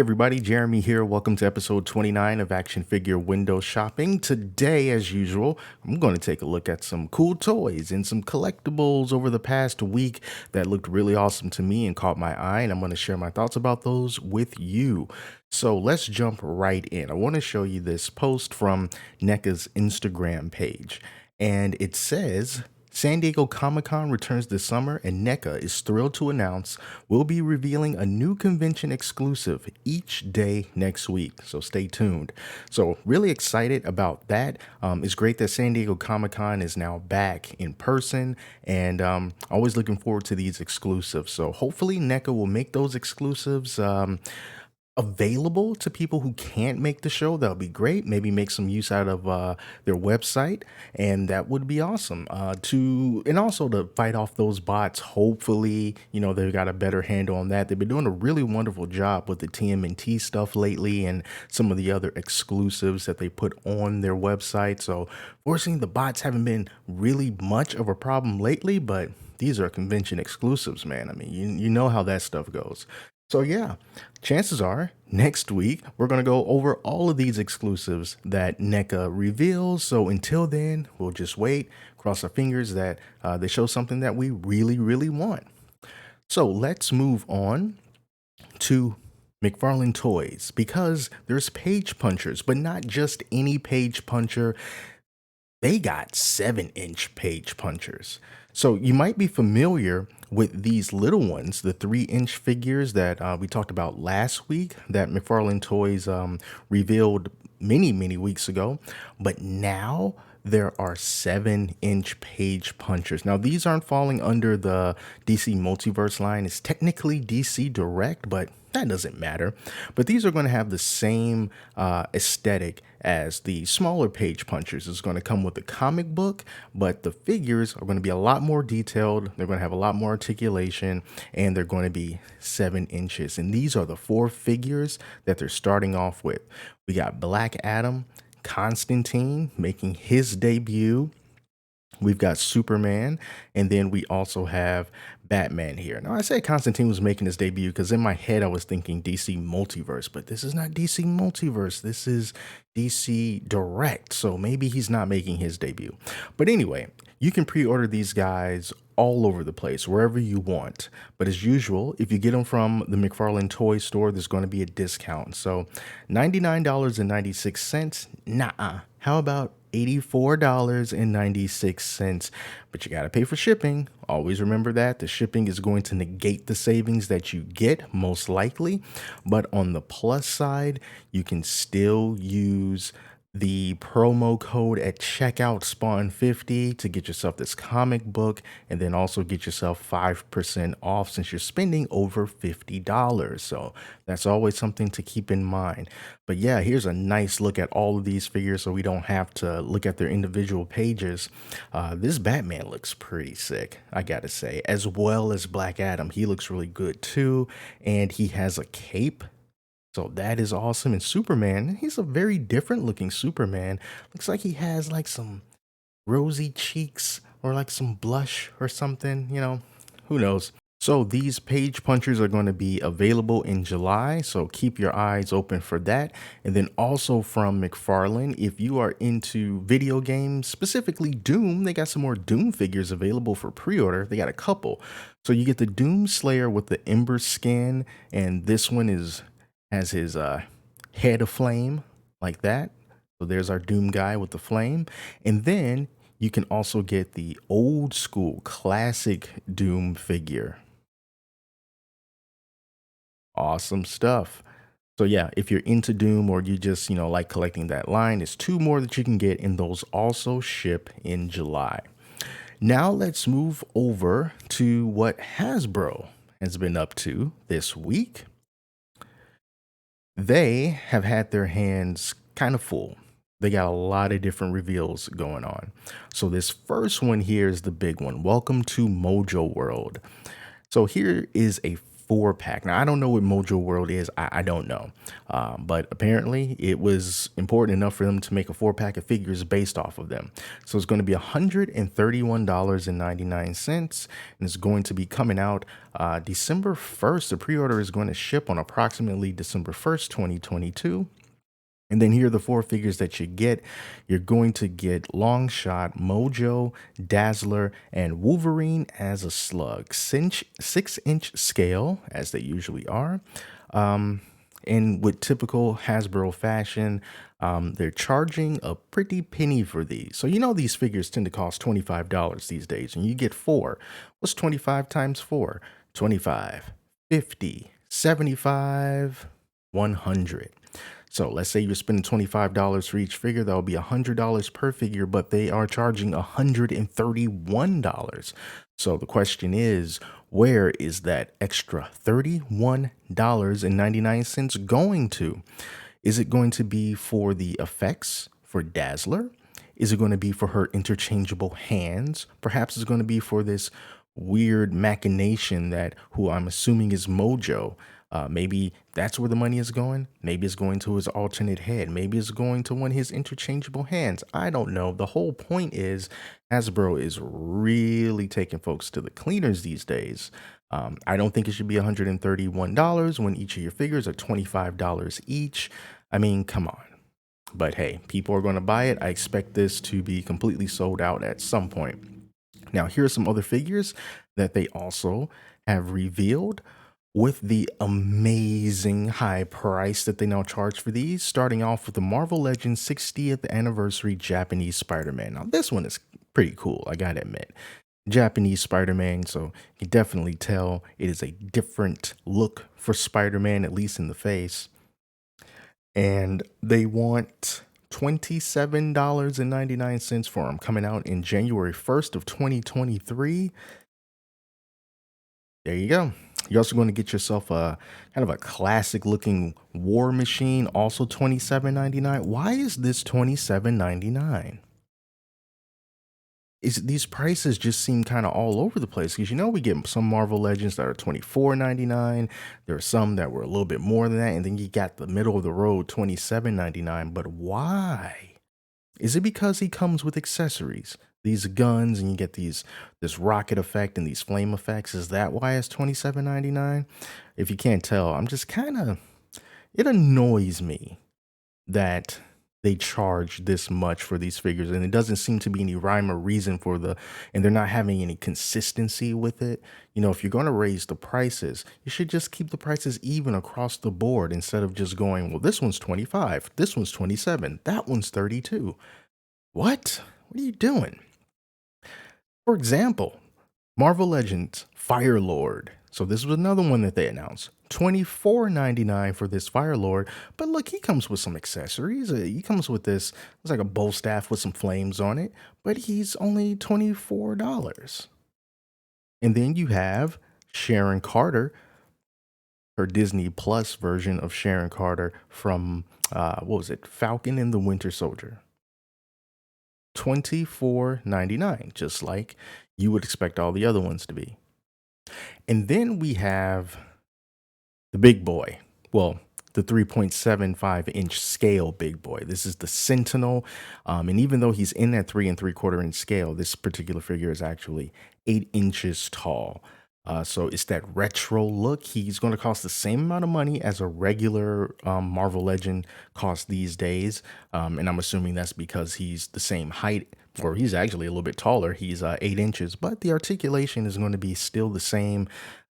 everybody, Jeremy here. Welcome to episode 29 of Action Figure Window Shopping. Today, as usual, I'm going to take a look at some cool toys and some collectibles over the past week that looked really awesome to me and caught my eye, and I'm going to share my thoughts about those with you. So let's jump right in. I want to show you this post from NECA's Instagram page, and it says, San Diego Comic-Con returns this summer, and NECA is thrilled to announce we'll be revealing a new convention exclusive each day next week, so stay tuned. So really excited about that. It's great that San Diego Comic-Con is now back in person, and always looking forward to these exclusives. So hopefully NECA will make those exclusives available to people who can't make the show. That would be great. Maybe make some use out of their website, and that would be awesome. And also to fight off those bots. Hopefully, they've got a better handle on that. They've been doing a really wonderful job with the TMNT stuff lately, and some of the other exclusives that they put on their website. So, fortunately, the bots haven't been really much of a problem lately, but these are convention exclusives, man. I mean, you know how that stuff goes. So yeah, chances are next week we're going to go over all of these exclusives that NECA reveals. So until then, we'll just wait, cross our fingers that they show something that we really, really want. So let's move on to McFarlane Toys, because there's page punchers, but not just any page puncher. They got 7-inch page punchers. So you might be familiar with these little ones, the 3-inch figures that we talked about last week that McFarlane Toys revealed many weeks ago. But now there are 7-inch page punchers. Now, these aren't falling under the DC Multiverse line. It's technically DC Direct, but that doesn't matter. But these are going to have the same aesthetic as the smaller page punchers. It's going to come with a comic book, but the figures are going to be a lot more detailed. They're going to have a lot more articulation, and they're going to be 7 inches. And these are the 4 figures that they're starting off with. We got Black Adam, Constantine making his debut. We've got Superman, and then we also have Batman here. Now, I say Constantine was making his debut because in my head I was thinking DC Multiverse, but this is not DC Multiverse. This is DC Direct, so maybe he's not making his debut. But anyway, you can pre-order these guys all over the place, wherever you want. But as usual, if you get them from the McFarlane Toy Store, there's going to be a discount. So $99.96, nah. How about $84.96, but you got to pay for shipping. Always remember that the shipping is going to negate the savings that you get, most likely. But on the plus side, you can still use the promo code at checkout, Spawn50, to get yourself this comic book, and then also get yourself 5% off since you're spending over $50. So that's always something to keep in mind. But yeah, here's a nice look at all of these figures so we don't have to look at their individual pages. This Batman looks pretty sick, I gotta say, as well as Black Adam. He looks really good too, and he has a cape. So that is awesome. And Superman, he's a very different looking Superman. Looks like he has like some rosy cheeks or like some blush or something, who knows. So these page punchers are going to be available in July, so keep your eyes open for that. And then also from McFarlane, if you are into video games, specifically Doom, they got some more Doom figures available for pre-order. They got a couple. So you get the Doom Slayer with the Ember skin, and this one has his head of flame like that. So there's our Doom guy with the flame. And then you can also get the old school classic Doom figure. Awesome stuff. So yeah, if you're into Doom or you just, like collecting that line, there's 2 more that you can get, and those also ship in July. Now let's move over to what Hasbro has been up to this week. They have had their hands kind of full. They got a lot of different reveals going on. So this first one here is the big one. Welcome to Mojo World. So here is a four pack. Now, I don't know what Mojo World is. I don't know. But apparently it was important enough for them to make a four pack of figures based off of them. So it's going to be $131.99, and it's going to be coming out December 1st. The pre-order is going to ship on approximately December 1st, 2022. And then here are the four figures that you get. You're going to get Longshot, Mojo, Dazzler, and Wolverine as a slug. 6-inch scale, as they usually are. And with typical Hasbro fashion, they're charging a pretty penny for these. So you know these figures tend to cost $25 these days, and you get four. What's 25 times 4? 25, 50, 75, 100. So let's say you're spending $25 for each figure. That will be $100 per figure, but they are charging $131. So the question is, where is that extra $31.99 going to? Is it going to be for the effects for Dazzler? Is it going to be for her interchangeable hands? Perhaps it's going to be for this weird machination that who I'm assuming is Mojo. Maybe that's where the money is going. Maybe it's going to his alternate head. Maybe it's going to one of his interchangeable hands. I don't know. The whole point is Hasbro is really taking folks to the cleaners these days. I don't think it should be $131 when each of your figures are $25 each. I mean, come on. But hey, people are going to buy it. I expect this to be completely sold out at some point. Now, here are some other figures that they also have revealed with the amazing high price that they now charge for these, starting off with the Marvel Legends 60th anniversary Japanese Spider-Man. Now, this one is pretty cool, I gotta admit. Japanese Spider-Man, so you can definitely tell it is a different look for Spider-Man, at least in the face. And they want $27.99 for them, coming out in January 1st of 2023. There you go. You're also going to get yourself a kind of a classic looking War Machine, also $27.99. Why is this $27.99? These prices just seem kind of all over the place, because you know we get some Marvel Legends that are $24.99. There are some that were a little bit more than that, and then you got the middle of the road $27.99. But why? Is it because he comes with accessories, these guns, and you get this rocket effect and these flame effects? Is that why it's $27.99? If you can't tell, I'm just it annoys me that they charge this much for these figures, and it doesn't seem to be any rhyme or reason and they're not having any consistency with it. You know, if you're going to raise the prices, you should just keep the prices even across the board instead of just going, well, this one's 25, this one's 27, that one's 32. What are you doing? For example, Marvel Legends Fire Lord. So this was another one that they announced. $24.99 for this Fire Lord. But look, he comes with some accessories. He comes with this, it's like a bow staff with some flames on it, but he's only $24. And then you have Sharon Carter, her Disney Plus version of Sharon Carter from, what was it? Falcon and the Winter Soldier. $24.99, just like you would expect all the other ones to be. And then we have the big boy. Well, the 3.75-inch scale big boy. This is the Sentinel. And even though he's in that 3 3/4-inch scale, this particular figure is actually 8 inches tall. So it's that retro look. He's going to cost the same amount of money as a regular Marvel Legend costs these days. And I'm assuming that's because he's the same height, or he's actually a little bit taller. He's 8 inches, but the articulation is going to be still the same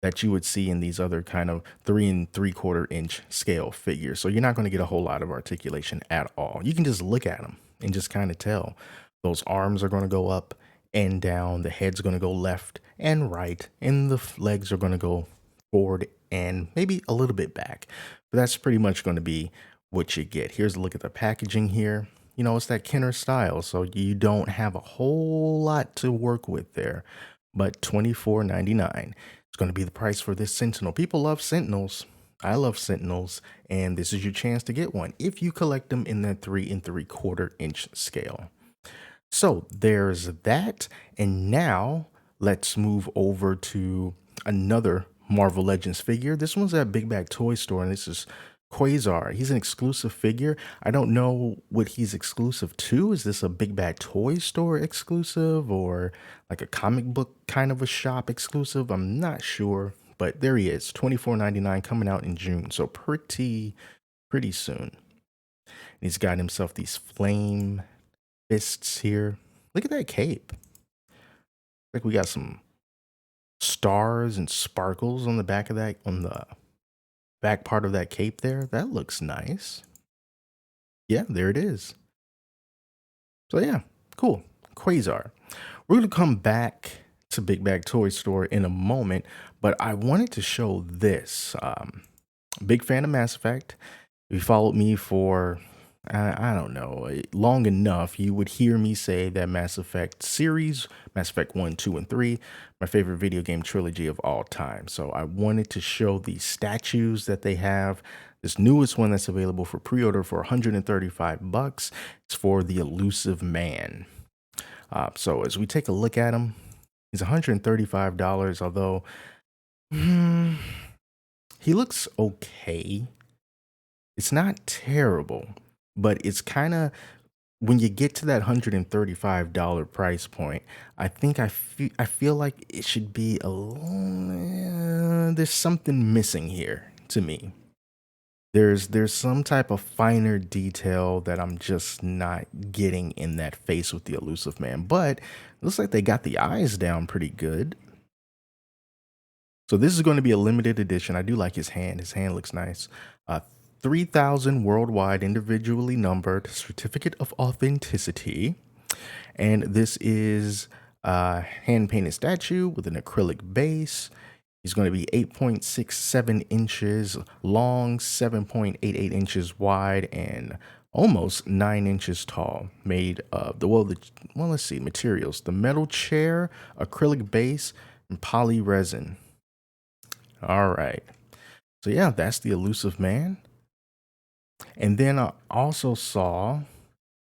that you would see in these other kind of 3 3/4-inch scale figures. So you're not going to get a whole lot of articulation at all. You can just look at them and just kind of tell. Those arms are going to go up and down. The head's going to go left and right, and the legs are going to go forward and maybe a little bit back. But that's pretty much going to be what you get. Here's a look at the packaging here. You know, it's that Kenner style, so you don't have a whole lot to work with there. But $24.99 is going to be the price for this Sentinel. People love Sentinels. I love Sentinels, and this is your chance to get one if you collect them in that 3 3/4-inch scale. So there's that, and now let's move over to another Marvel Legends figure. This one's at Big Bag Toy Store, and this is Quasar. He's an exclusive figure. I don't know what he's exclusive to. Is this a Big Bag Toy Store exclusive or like a comic book kind of a shop exclusive? I'm not sure, but there he is, $24.99, coming out in June, so pretty soon. And he's got himself these flame fists here. Look at that cape. Like we got some stars and sparkles on the back of that, on the back part of that cape there. That looks nice. Yeah, there it is. So yeah, cool. Quasar. We're gonna come back to Big Bag Toy Store in a moment, but I wanted to show this. Big fan of Mass Effect. If you followed me for I don't know, long enough, you would hear me say that Mass Effect series, Mass Effect 1, 2, and 3, my favorite video game trilogy of all time. So I wanted to show the statues that they have. This newest one that's available for pre-order for 135 bucks. It's for the Elusive Man. So as we take a look at him, he's $135, although he looks okay. It's not terrible, but it's kind of, when you get to that $135 price point, I think I feel like it should be there's something missing here to me. There's some type of finer detail that I'm just not getting in that face with the Elusive Man, but it looks like they got the eyes down pretty good. So this is going to be a limited edition. I do like his hand. His hand looks nice. 3,000 worldwide, individually numbered, certificate of authenticity. And this is a hand-painted statue with an acrylic base. He's going to be 8.67 inches long, 7.88 inches wide, and almost 9 inches tall. Made of let's see, materials: the metal chair, acrylic base, and poly resin. All right. So yeah, that's the Elusive Man. And then I also saw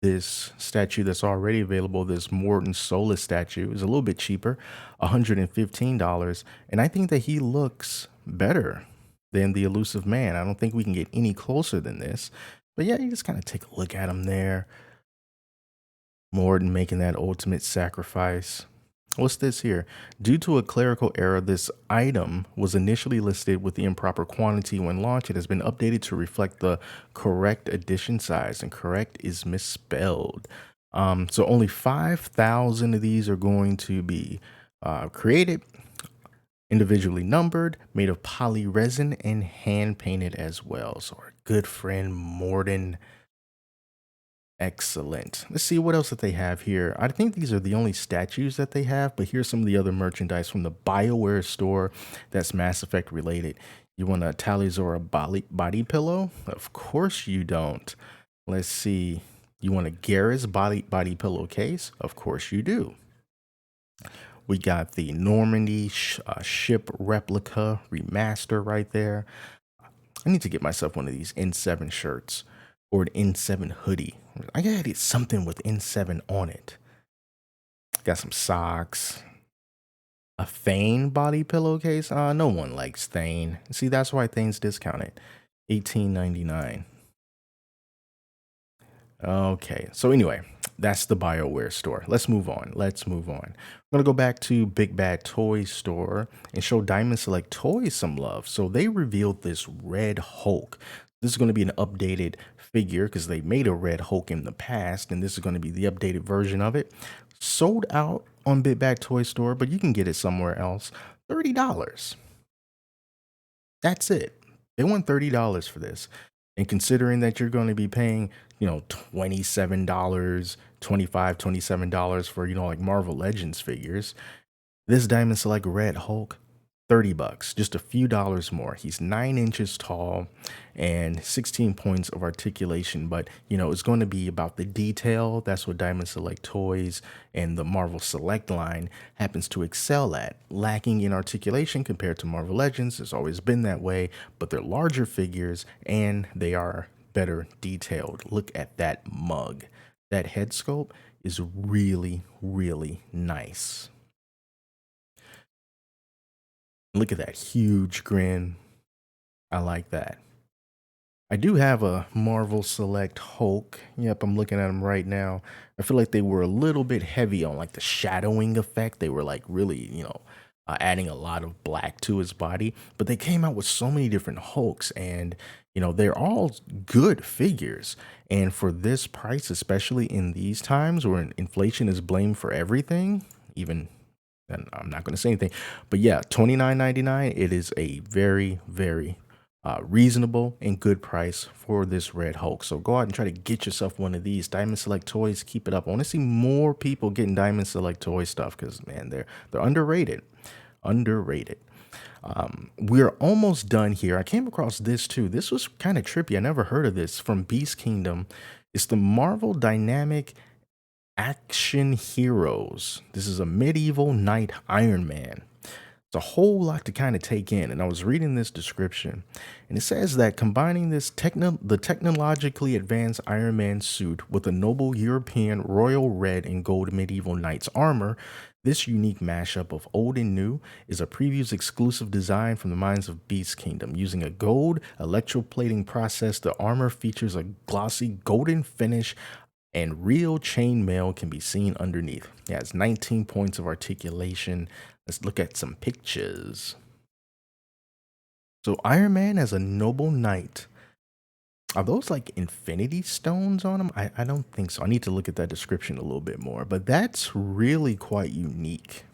this statue that's already available, this Morton Sola statue. Is a little bit cheaper, $115. And I think that he looks better than the Elusive Man. I don't think we can get any closer than this. But yeah, you just kind of take a look at him there. Morton making that ultimate sacrifice. What's this here? Due to a clerical error, this item was initially listed with the improper quantity when launched. It has been updated to reflect the correct edition size, and correct is misspelled. So only 5,000 of these are going to be created, individually numbered, made of poly resin, and hand painted as well. So our good friend Morton. Excellent. Let's see what else that they have here. I think these are the only statues that they have, but here's some of the other merchandise from the BioWare store that's Mass Effect related. You want a Talizora body pillow? Of course you don't. Let's see. You want a Garrus body pillowcase? Of course you do. We got the Normandy ship replica remaster right there. I need to get myself one of these N7 shirts or an N7 hoodie. I gotta get something with N7 on it. Got some socks. A Thane body pillowcase. No one likes Thane. See, that's why Thane's discounted. $18.99. Okay, so anyway, that's the BioWare store. Let's move on. I'm gonna go back to Big Bad Toy Store and show Diamond Select Toys some love. So they revealed this Red Hulk. This is going to be an updated figure because they made a Red Hulk in the past, and this is going to be the updated version of it. Sold out on Big Bad Toy Store, but you can get it somewhere else. $30. That's it. They want $30 for this. And considering that you're going to be paying, $27, $25, $27 for, like Marvel Legends figures, this Diamond Select Red Hulk, $30, just a few dollars more. He's 9 inches tall and 16 points of articulation, but it's going to be about the detail. That's what Diamond Select Toys and the Marvel Select line happens to excel at. Lacking in articulation compared to Marvel Legends. It's always been that way, but they're larger figures and they are better detailed. Look at that mug. That head sculpt is really, really nice. Look at that huge grin. I like that. I do have a Marvel Select Hulk. Yep, I'm looking at them right now. I feel like they were a little bit heavy on like the shadowing effect. They were like really, adding a lot of black to his body. But they came out with so many different Hulks, and they're all good figures. And for this price, especially in these times where inflation is blamed for everything, even and I'm not going to say anything, but yeah, 29.99. It is a very, very reasonable and good price for this Red Hulk. So go out and try to get yourself one of these Diamond Select toys. Keep it up. I want to see more people getting Diamond Select toy stuff because man, they're underrated, underrated. We're almost done here. I came across this too. This was kind of trippy. I never heard of this from Beast Kingdom. It's the Marvel Dynamic Action Heroes. This is a medieval knight Iron Man. It's a whole lot to kind of take in, and I was reading this description, and it says that combining the technologically advanced Iron Man suit with a noble European royal red and gold medieval knight's armor, this unique mashup of old and new is a previews exclusive design from the minds of Beast Kingdom. Using a gold electroplating process, the armor features a glossy golden finish and real chainmail can be seen underneath. Yeah, it's 19 points of articulation. Let's look at some pictures. So Iron Man as a noble knight. Are those like infinity stones on him? I don't think so. I need to look at that description a little bit more, but that's really quite unique.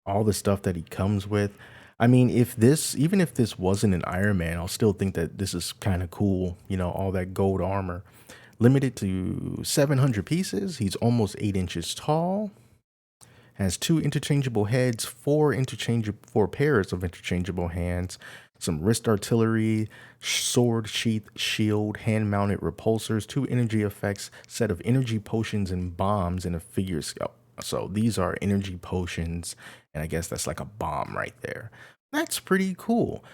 All the stuff that he comes with. I mean, even if this wasn't an Iron Man, I'll still think that this is kind of cool, all that gold armor. Limited to 700 pieces. He's almost 8 inches tall. Has 2 interchangeable heads, 4 pairs of interchangeable hands, some wrist artillery, sword sheath, shield, hand-mounted repulsors, 2 energy effects, set of energy potions and bombs, and a figure scout. So these are energy potions, and I guess that's like a bomb right there. That's pretty cool.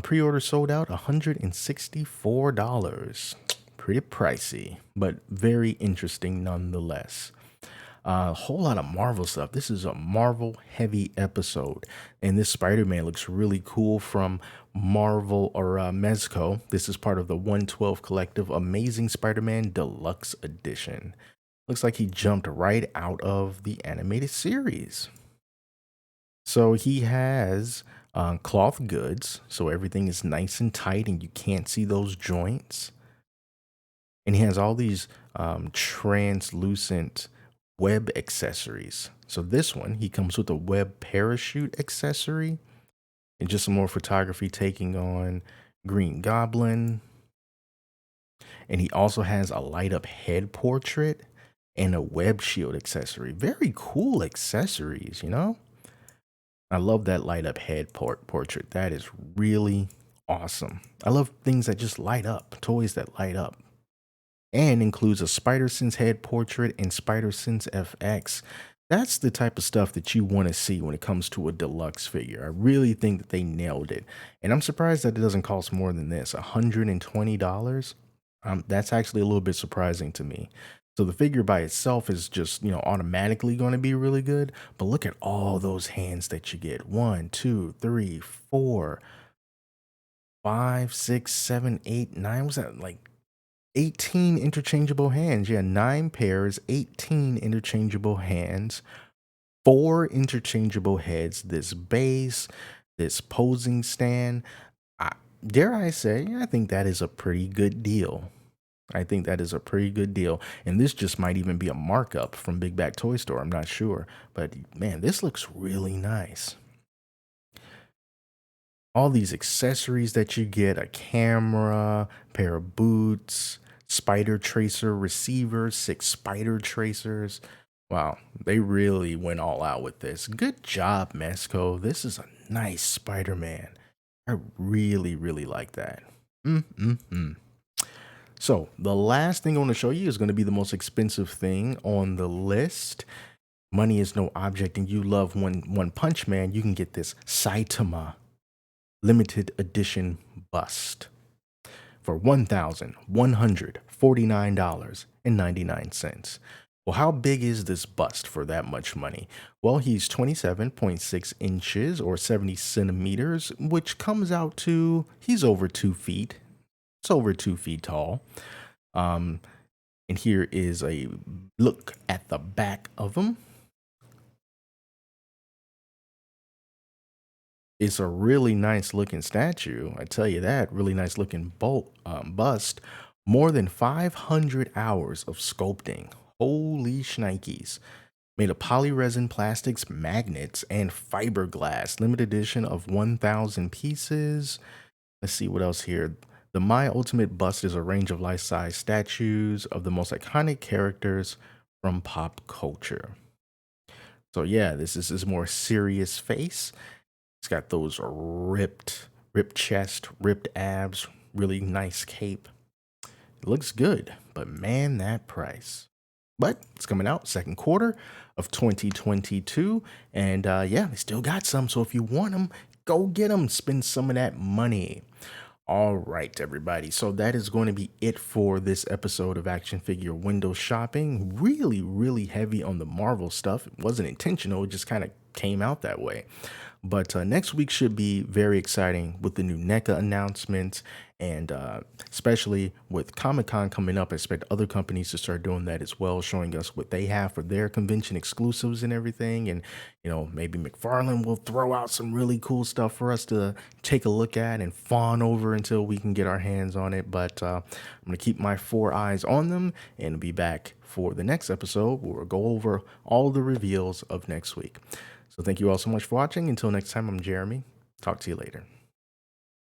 Pre-order sold out $164. Pretty pricey, but very interesting nonetheless. A whole lot of Marvel stuff. This is a Marvel heavy episode, and this Spider-Man looks really cool from Marvel or Mezco. This is part of the 112 Collective Amazing Spider-Man Deluxe Edition. Looks like he jumped right out of the animated series. So he has cloth goods, so everything is nice and tight and you can't see those joints. And he has all these translucent web accessories. So this one, he comes with a web parachute accessory and just some more photography taking on Green Goblin. And he also has a light up head portrait and a web shield accessory. Very cool accessories, I love that light up head portrait. That is really awesome. I love things that just light up, toys that light up. And includes a Spider Sense head portrait and Spider Sense FX. That's the type of stuff that you want to see when it comes to a deluxe figure. I really think that they nailed it. And I'm surprised that it doesn't cost more than this, $120. That's actually a little bit surprising to me. So the figure by itself is just, automatically going to be really good. But look at all those hands that you get. 1, 2, 3, 4, 5, 6, 7, 8, 9. Was that like 18 interchangeable hands? Yeah, 9 pairs, 18 interchangeable hands, 4 interchangeable heads, this base, this posing stand. Dare I say, I think that is a pretty good deal. I think that is a pretty good deal. And this just might even be a markup from Big Back Toy Store. I'm not sure. But man, this looks really nice. All these accessories that you get, a camera, pair of boots, spider tracer receiver, 6 spider tracers. Wow, they really went all out with this. Good job, Mezco. This is a nice Spider-Man. I really, really like that. So the last thing I want to show you is going to be the most expensive thing on the list. Money is no object, and you love One Punch Man. You can get this Saitama limited edition bust for $1,149.99. Well, how big is this bust for that much money? Well, he's 27.6 inches or 70 centimeters, which comes out to he's over 2 feet. It's over 2 feet tall. Um, and here is a look at the back of him. It's a really nice looking statue. I tell you that. Really nice looking bust. More than 500 hours of sculpting. Holy shnikes. Made of polyresin plastics, magnets, and fiberglass. Limited edition of 1,000 pieces. Let's see what else here. The My Ultimate Bust is a range of life-size statues of the most iconic characters from pop culture. So yeah, this is his more serious face. He's got those ripped chest, ripped abs, really nice cape. It looks good, but man, that price. But it's coming out second quarter of 2022, and yeah, they still got some. So if you want them, go get them. Spend some of that money. All right, everybody. So that is going to be it for this episode of Action Figure Window Shopping. Really, really heavy on the Marvel stuff. It wasn't intentional, it just kind of came out that way. But next week should be very exciting with the new NECA announcements, and especially with Comic-Con coming up. I expect other companies to start doing that as well, showing us what they have for their convention exclusives and everything. And, you know, maybe McFarlane will throw out some really cool stuff for us to take a look at and fawn over until we can get our hands on it. But I'm going to keep my 4 eyes on them and be back for the next episode where we'll go over all the reveals of next week. So thank you all so much for watching. Until next time, I'm Jeremy. Talk to you later.